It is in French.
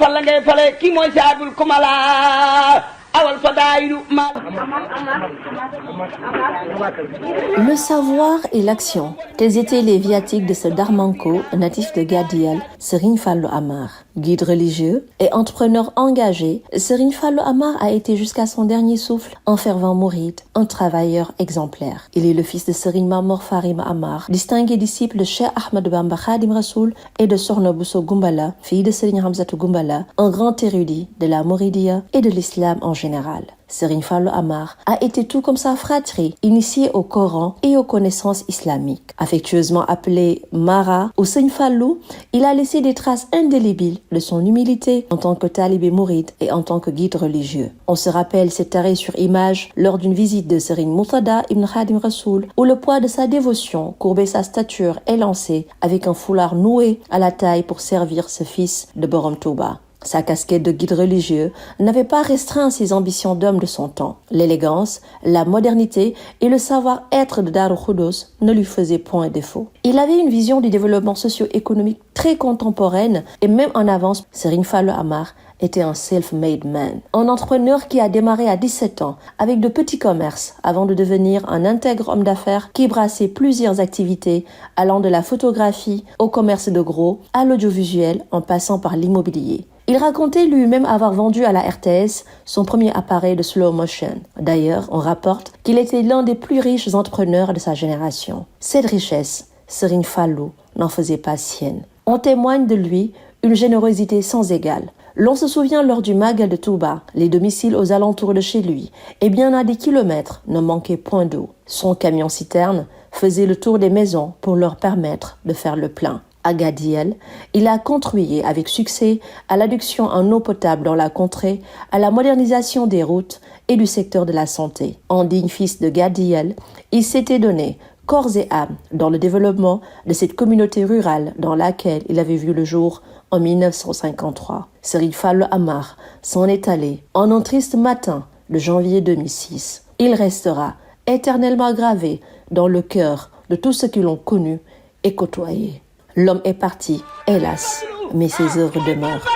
fal la ngay fale kii mooy saabul kumala awal fadaayilu ma. Le savoir et l'action, tels étaient les viatiques de ce Darmanko, natif de Gadiel, Serigne Fallou Amar. Guide religieux et entrepreneur engagé, Serigne Fallou Amar a été jusqu'à son dernier souffle un fervent mouride, un travailleur exemplaire. Il est le fils de Serigne Mamor Farim Amar, distingué disciple de Cheikh Ahmadou Bamba Khadim Rassoul et de Sokhna Bousso Goumbala, fille de Serigne Hamzatou Goumbala, un grand érudit de la Mouridia et de l'islam en général. Serigne Fallou Amar a été tout comme sa fratrie, initié au Coran et aux connaissances islamiques. Affectueusement appelé Mara ou Serigne Fallou, il a laissé des traces indélébiles de son humilité en tant que talibé mouride et en tant que guide religieux. On se rappelle cet arrêt sur image lors d'une visite de Serigne Murtada Ibn Khadim Rassoul, où le poids de sa dévotion courbait sa stature élancée avec un foulard noué à la taille pour servir ce fils de Borom Touba. Sa casquette de guide religieux n'avait pas restreint ses ambitions d'homme de son temps. L'élégance, la modernité et le savoir-être de Darou Khoudoss ne lui faisaient point défaut. Il avait une vision du développement socio-économique très contemporaine et même en avance. Serigne Fallou Amar était un self-made man. Un entrepreneur qui a démarré à 17 ans avec de petits commerces avant de devenir un intègre homme d'affaires qui brassait plusieurs activités allant de la photographie au commerce de gros à l'audiovisuel en passant par l'immobilier. Il racontait lui-même avoir vendu à la RTS son premier appareil de slow motion. D'ailleurs, on rapporte qu'il était l'un des plus riches entrepreneurs de sa génération. Cette richesse, Serigne Fallou n'en faisait pas sienne. On témoigne de lui une générosité sans égale. L'on se souvient lors du Magal de Touba, les domiciles aux alentours de chez lui, et bien à des kilomètres, ne manquaient point d'eau. Son camion-citerne faisait le tour des maisons pour leur permettre de faire le plein. À Gadiel, il a contribué avec succès à l'adduction en eau potable dans la contrée, à la modernisation des routes et du secteur de la santé. En digne fils de Gadiel, il s'était donné corps et âme dans le développement de cette communauté rurale dans laquelle il avait vu le jour en 1953. Serigne Fallou Amar s'en est allé en un triste matin de janvier 2006. Il restera éternellement gravé dans le cœur de tous ceux qui l'ont connu et côtoyé. L'homme est parti, hélas, mais ses œuvres demeurent.